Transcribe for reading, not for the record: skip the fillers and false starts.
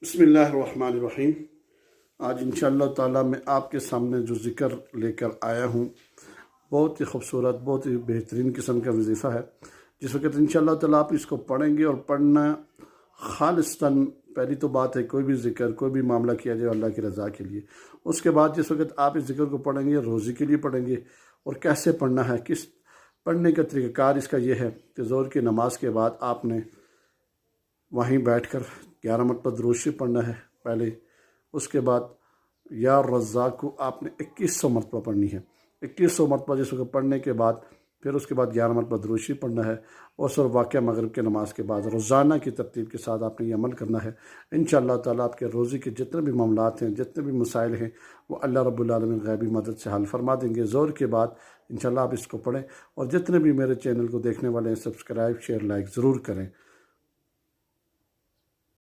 बिस्मिल्लाहिर्रहमानिर्रहीम। आज इंशाअल्लाह ताला मैं आपके सामने जो ज़िक्र लेकर आया हूँ बहुत ही खूबसूरत, बहुत ही बेहतरीन किस्म का वजीफ़ा है। जिस वक्त इंशाअल्लाह ताला आप इसको पढ़ेंगे और पढ़ना खालिस्तन, पहली तो बात है कोई भी ज़िक्र, कोई भी मामला किया जाए अल्लाह की रज़ा के लिए। उसके बाद जिस वक्त आप इस ज़िक्र को पढ़ेंगे रोज़ी के लिए पढ़ेंगे। और कैसे पढ़ना है, किस पढ़ने का तरीक़ाकार इसका यह है कि ज़ोहर की नमाज के बाद आपने वहीं बैठकर 11 मरतबा दुरूद शरीफ पढ़ना है पहले। उसके बाद या रज़्ज़ाक़ को आपने 2100 मरतबा पढ़नी है। 2100 मरतबा जिस वक्त पढ़ने के बाद फिर उसके बाद 11 मरतबा दुरूद शरीफ पढ़ना है। और सर वाक़या मगरिब के नमाज के बाद रोज़ाना की तरतीब के साथ आपने ये अमल करना है। इंशाअल्लाह ताला आपके रोज़ी के जितने भी मामलात हैं, जितने भी मसाइल हैं, वो अल्लाह रब्बुल आलमीन ग़ैबी मदद से हल फरमा देंगे। ज़ोहर के बाद इंशाअल्लाह आप इसको पढ़ें और जितने भी मेरे चैनल को देखने वाले हैं सब्सक्राइब, शेयर, लाइक ज़रूर करें।